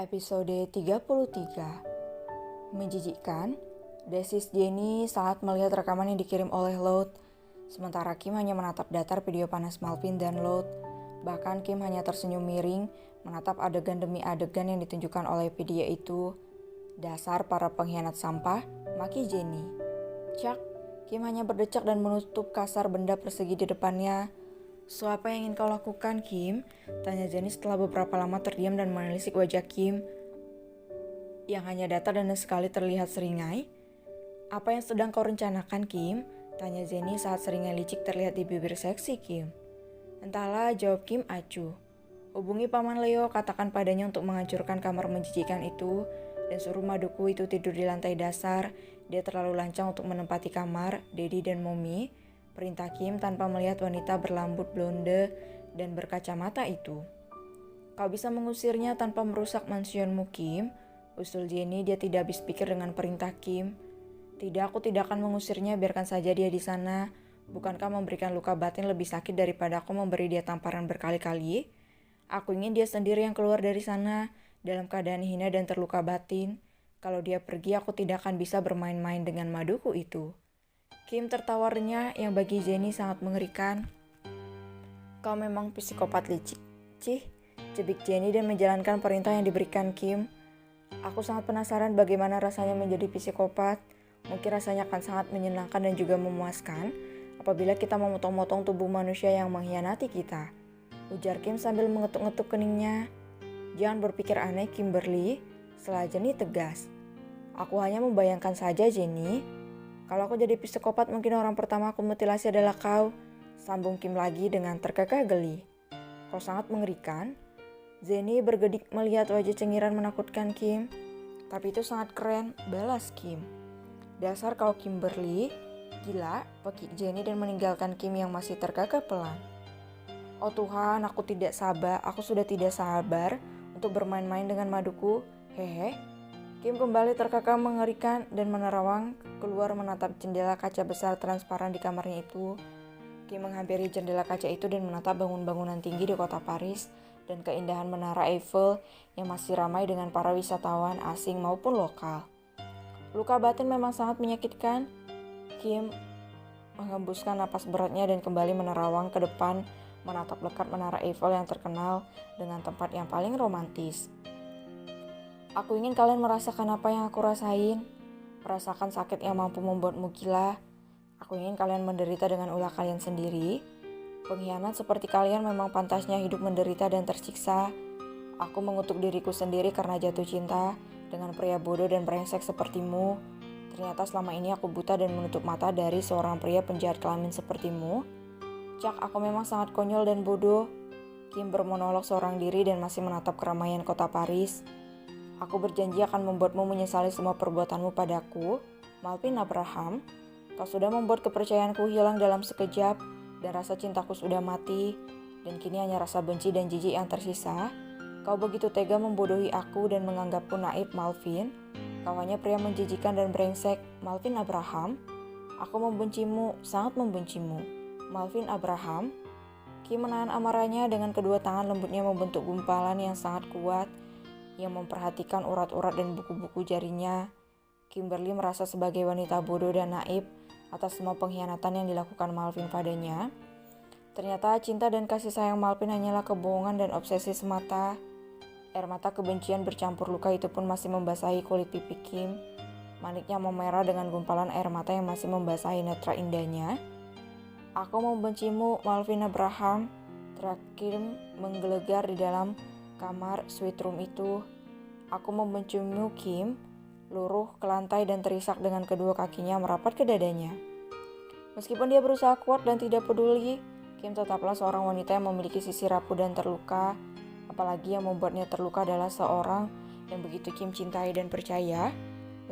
Episode 33. Menjijikkan, desis Jenny saat melihat rekaman yang dikirim oleh Loud. Sementara Kim hanya menatap datar video panas Malvin dan Loud. Bahkan Kim hanya tersenyum miring menatap adegan demi adegan yang ditunjukkan oleh video itu. Dasar para pengkhianat sampah, maki Jenny. Cak, Kim hanya berdecak dan menutup kasar benda persegi di depannya. "So, apa yang ingin kau lakukan, Kim?" tanya Jenny setelah beberapa lama terdiam dan menelisik wajah Kim yang hanya datar dan sekali terlihat seringai. "Apa yang sedang kau rencanakan, Kim?" tanya Jenny saat seringai licik terlihat di bibir seksi Kim. "Entahlah," jawab Kim acuh. "Hubungi Paman Leo, katakan padanya untuk menghancurkan kamar menjijikan itu dan suruh Maduku itu tidur di lantai dasar. Dia terlalu lancang untuk menempati kamar Daddy dan Mommy," perintah Kim tanpa melihat wanita berlambut blonde dan berkacamata itu. "Kau bisa mengusirnya tanpa merusak mansionmu, Kim," usul Jenny. Dia tidak habis pikir dengan perintah Kim. "Tidak, aku tidak akan mengusirnya, biarkan saja dia di sana. Bukankah memberikan luka batin lebih sakit daripada aku memberi dia tamparan berkali-kali? Aku ingin dia sendiri yang keluar dari sana, dalam keadaan hina dan terluka batin. Kalau dia pergi, aku tidak akan bisa bermain-main dengan Maduku itu." Kim tertawa renyah yang bagi Jenny sangat mengerikan. "Kau memang psikopat licik, Cih," cibik Jenny dan menjalankan perintah yang diberikan Kim. "Aku sangat penasaran bagaimana rasanya menjadi psikopat. Mungkin rasanya akan sangat menyenangkan dan juga memuaskan apabila kita memotong-motong tubuh manusia yang mengkhianati kita," ujar Kim sambil mengetuk-ngetuk keningnya. "Jangan berpikir aneh, Kimberly," setelah Jenny tegas. "Aku hanya membayangkan saja, Jenny. Kalau aku jadi psikopat, mungkin orang pertama aku mutilasi adalah kau," sambung Kim lagi dengan terkekeh geli. "Kau sangat mengerikan." Jenny bergedik melihat wajah cengiran menakutkan Kim. "Tapi itu sangat keren," balas Kim. "Dasar kau, Kimberly. Gila," pekik Jenny dan meninggalkan Kim yang masih terkekeh pelan. "Oh Tuhan, aku sudah tidak sabar untuk bermain-main dengan Maduku. Hehe." Kim kembali terkekeh mengerikan dan menerawang keluar menatap jendela kaca besar transparan di kamarnya itu. Kim menghampiri jendela kaca itu dan menatap bangunan-bangunan tinggi di kota Paris dan keindahan menara Eiffel yang masih ramai dengan para wisatawan asing maupun lokal. Luka batin memang sangat menyakitkan. Kim menghembuskan napas beratnya dan kembali menerawang ke depan menatap lekat menara Eiffel yang terkenal dengan tempat yang paling romantis. "Aku ingin kalian merasakan apa yang aku rasain. Merasakan sakit yang mampu membuatmu gila. Aku ingin kalian menderita dengan ulah kalian sendiri. Pengkhianat seperti kalian memang pantasnya hidup menderita dan tersiksa. Aku mengutuk diriku sendiri karena jatuh cinta dengan pria bodoh dan brengsek sepertimu. Ternyata selama ini aku buta dan menutup mata dari seorang pria penjahat kelamin sepertimu. Cak, aku memang sangat konyol dan bodoh." Kim bermonolog seorang diri dan masih menatap keramaian kota Paris. "Aku berjanji akan membuatmu menyesali semua perbuatanmu padaku, Malvin Abraham. Kau sudah membuat kepercayaanku hilang dalam sekejap, dan rasa cintaku sudah mati, dan kini hanya rasa benci dan jijik yang tersisa. Kau begitu tega membodohi aku dan menganggapku naif, Malvin. Kau hanya pria menjijikan dan brengsek, Malvin Abraham. Aku membencimu, sangat membencimu, Malvin Abraham." Kim menahan amarahnya dengan kedua tangan lembutnya membentuk gumpalan yang sangat kuat yang memperhatikan urat-urat dan buku-buku jarinya. Kimberly merasa sebagai wanita bodoh dan naif atas semua pengkhianatan yang dilakukan Malvin padanya. Ternyata cinta dan kasih sayang Malvin hanyalah kebohongan dan obsesi semata. Air mata kebencian bercampur luka itu pun masih membasahi kulit pipi Kim. Maniknya memerah dengan gumpalan air mata yang masih membasahi netra indahnya. "Aku membencimu, Malvin Abraham," teriak Kim menggelegar di dalam kamar sweet room itu. "Aku membencimu, Kim." Luruh ke lantai dan terisak dengan kedua kakinya merapat ke dadanya. Meskipun dia berusaha kuat dan tidak peduli, Kim tetaplah seorang wanita yang memiliki sisi rapuh dan terluka. Apalagi yang membuatnya terluka adalah seorang yang begitu Kim cintai dan percaya.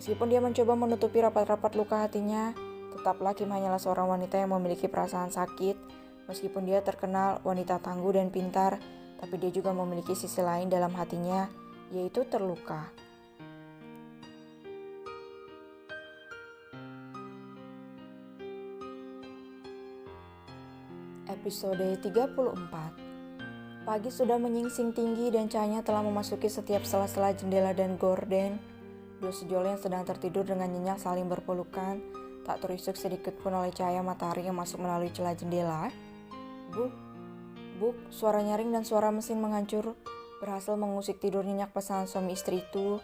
Meskipun dia mencoba menutupi rapat-rapat luka hatinya, tetaplah Kim hanyalah seorang wanita yang memiliki perasaan sakit. Meskipun dia terkenal wanita tangguh dan pintar, tapi dia juga memiliki sisi lain dalam hatinya, yaitu terluka. Episode 34. Pagi sudah menyingsing tinggi dan cahayanya telah memasuki setiap sela-sela jendela dan gorden. Dua sejoli yang sedang tertidur dengan nyenyak saling berpelukan, tak terisik sedikit pun oleh cahaya matahari yang masuk melalui celah jendela. Buk, buk, suara nyaring dan suara mesin menghancur berhasil mengusik tidur nyenyak pasangan suami istri itu.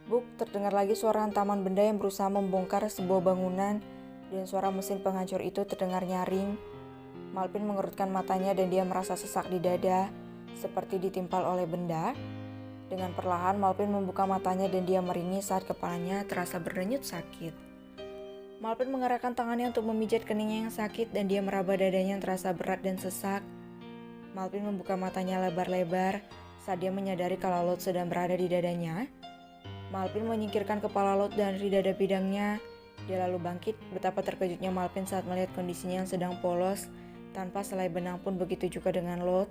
Buk, terdengar lagi suara hantaman benda yang berusaha membongkar sebuah bangunan, dan suara mesin penghancur itu terdengar nyaring. Malvin mengerutkan matanya dan dia merasa sesak di dada, seperti ditimpal oleh benda. Dengan perlahan Malvin membuka matanya dan dia meringis saat kepalanya terasa berdenyut sakit. Malvin mengerahkan tangannya untuk memijat keningnya yang sakit dan dia meraba dadanya yang terasa berat dan sesak. Malvin membuka matanya lebar-lebar saat dia menyadari kalau Lot sedang berada di dadanya. Malvin menyingkirkan kepala Lot dari dada bidangnya. Dia lalu bangkit. Betapa terkejutnya Malvin saat melihat kondisinya yang sedang polos. Tanpa selai benang pun begitu juga dengan Lot.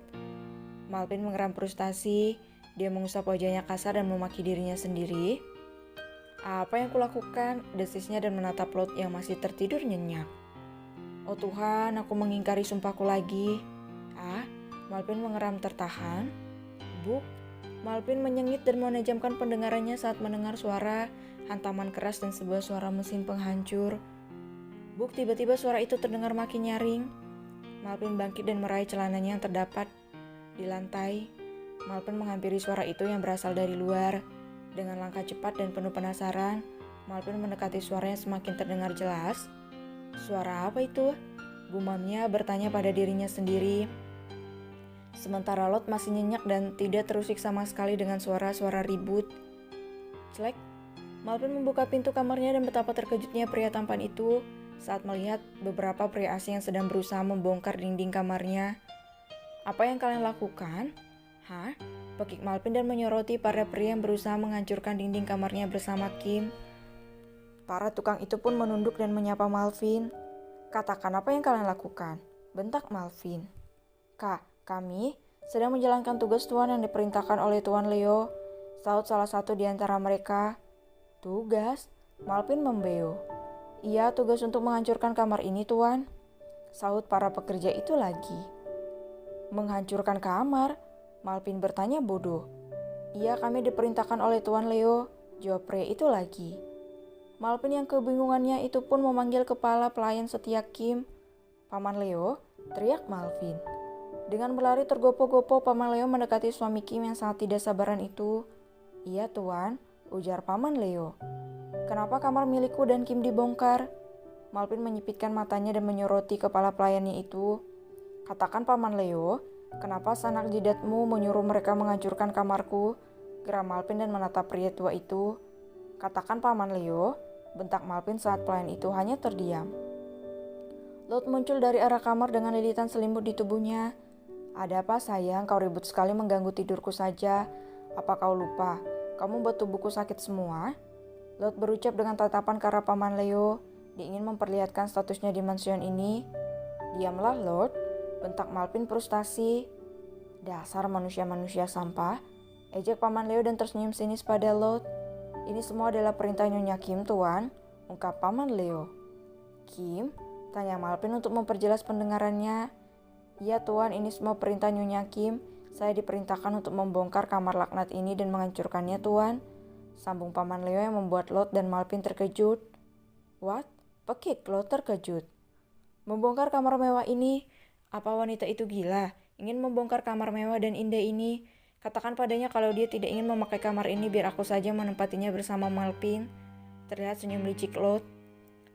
Malvin mengeram frustasi. Dia mengusap wajahnya kasar dan memaki dirinya sendiri. Apa yang kulakukan? Desisnya dan menatap Lot yang masih tertidur nyenyak. Oh Tuhan, aku mengingkari sumpahku lagi. Malvin mengeram tertahan. Buk. Malvin menyengit dan menajamkan pendengarannya saat mendengar suara hantaman keras dan sebuah suara mesin penghancur. Buk, tiba-tiba suara itu terdengar makin nyaring. Malvin bangkit dan meraih celananya yang terdapat di lantai. Malvin menghampiri suara itu yang berasal dari luar. Dengan langkah cepat dan penuh penasaran, Malvin mendekati suaranya semakin terdengar jelas. Suara apa itu? Gumamnya bertanya pada dirinya sendiri. Sementara Lot masih nyenyak dan tidak terusik sama sekali dengan suara-suara ribut. Celek. Malvin membuka pintu kamarnya dan betapa terkejutnya pria tampan itu saat melihat beberapa pria asing yang sedang berusaha membongkar dinding kamarnya. Apa yang kalian lakukan? Pekik Malvin dan menyoroti para pria yang berusaha menghancurkan dinding kamarnya bersama Kim. Para tukang itu pun menunduk dan menyapa Malvin. Katakan apa yang kalian lakukan? Bentak Malvin. Kami sedang menjalankan tugas Tuan yang diperintahkan oleh Tuan Leo, sahut salah satu di antara mereka. Tugas? Malvin membeo. Iya, tugas untuk menghancurkan kamar ini, Tuan, sahut para pekerja itu lagi. Menghancurkan kamar? Malvin bertanya bodoh. Iya, kami diperintahkan oleh Tuan Leo, jawab pria itu lagi. Malvin yang kebingungannya itu pun memanggil kepala pelayan setia Kim. Paman Leo, teriak Malvin. Dengan berlari tergopoh-gopoh, Paman Leo mendekati suami Kim yang sangat tidak sabaran itu. Iya, Tuan, ujar Paman Leo. Kenapa kamar milikku dan Kim dibongkar? Malvin menyipitkan matanya dan menyoroti kepala pelayannya itu. Katakan Paman Leo, kenapa sanak jidatmu menyuruh mereka menghancurkan kamarku? Geram Malvin dan menatap pria tua itu. Katakan Paman Leo, bentak Malvin saat pelayan itu hanya terdiam. Lot muncul dari arah kamar dengan lilitan selimut di tubuhnya. Ada apa sayang, kau ribut sekali mengganggu tidurku saja. Apa kau lupa, kamu buat tubuhku sakit semua? Lot berucap dengan tatapan ke arah Paman Leo. Dia ingin memperlihatkan statusnya di mansion ini. Diamlah Lot, bentak Malvin frustasi. Dasar manusia-manusia sampah, ejek Paman Leo dan tersenyum sinis pada Lot. Ini semua adalah perintah Nyonya Kim, Tuan, ungkap Paman Leo. Kim? Tanya Malvin untuk memperjelas pendengarannya. Iya Tuan, ini semua perintah Nyonya Kim. Saya diperintahkan untuk membongkar kamar laknat ini dan menghancurkannya, Tuan, sambung Paman Leo yang membuat Lot dan Malvin terkejut. What? Pekik, Lot terkejut. Membongkar kamar mewah ini? Apa wanita itu gila? Ingin membongkar kamar mewah dan indah ini? Katakan padanya kalau dia tidak ingin memakai kamar ini biar aku saja menempatinya bersama Malvin. Terlihat senyum licik Lot.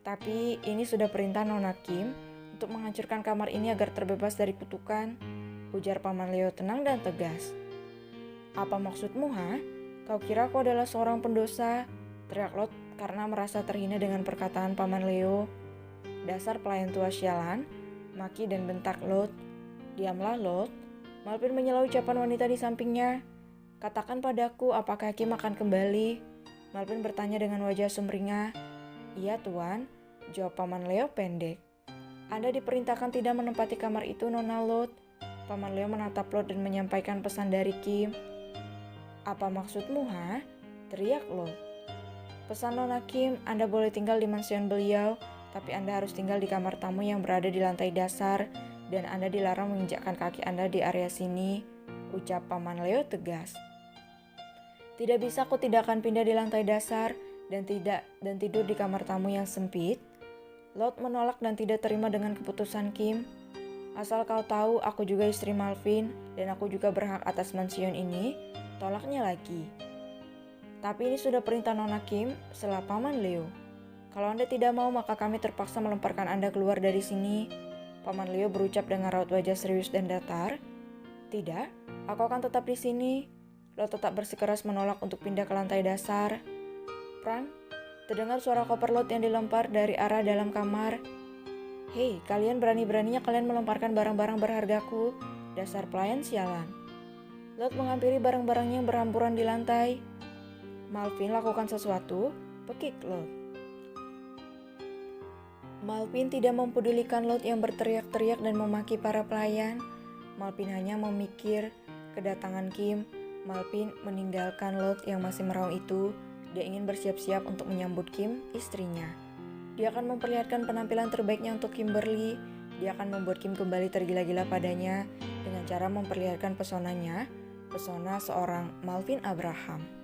Tapi ini sudah perintah Nona Kim untuk menghancurkan kamar ini agar terbebas dari kutukan, ujar Paman Leo tenang dan tegas. Apa maksudmu, Kau kira aku adalah seorang pendosa? Teriak Lot karena merasa terhina dengan perkataan Paman Leo. Dasar pelayan tua sialan, maki dan bentak Lot. Diamlah Lot. Malvin menyela ucapan wanita di sampingnya. Katakan padaku apakah Kim akan kembali? Malvin bertanya dengan wajah sumringah. Iya tuan, jawab Paman Leo pendek. Anda diperintahkan tidak menempati kamar itu, Nona Lot. Paman Leo menatap Lot dan menyampaikan pesan dari Kim. Apa maksudmu, ha? Teriak Lot. Pesan Nona Kim, Anda boleh tinggal di mansion beliau, tapi Anda harus tinggal di kamar tamu yang berada di lantai dasar, dan Anda dilarang menginjakkan kaki Anda di area sini, ucap Paman Leo tegas. Tidak bisa, aku tidak akan pindah di lantai dasar dan tidur di kamar tamu yang sempit. Lot menolak dan tidak terima dengan keputusan Kim. Asal kau tahu, aku juga istri Malvin dan aku juga berhak atas mansion ini, tolaknya lagi. Tapi ini sudah perintah Nona Kim, setelah Paman Leo. Kalau Anda tidak mau, maka kami terpaksa melemparkan Anda keluar dari sini. Paman Leo berucap dengan raut wajah serius dan datar. Tidak, aku akan tetap di sini. Lot tetap bersikeras menolak untuk pindah ke lantai dasar. Prang, terdengar suara koper Lot yang dilempar dari arah dalam kamar. Hei, kalian berani-beraninya kalian melemparkan barang-barang berhargaku. Dasar pelayan sialan. Lot menghampiri barang-barangnya yang berhamburan di lantai. Malvin, lakukan sesuatu, pekik Lot. Malvin tidak mempedulikan Lot yang berteriak-teriak dan memaki para pelayan. Malvin hanya memikir kedatangan Kim. Malvin meninggalkan Lot yang masih meraung itu. Dia ingin bersiap-siap untuk menyambut Kim, istrinya. Dia akan memperlihatkan penampilan terbaiknya untuk Kimberly. Dia akan membuat Kim kembali tergila-gila padanya dengan cara memperlihatkan pesonanya, pesona seorang Malvin Abraham.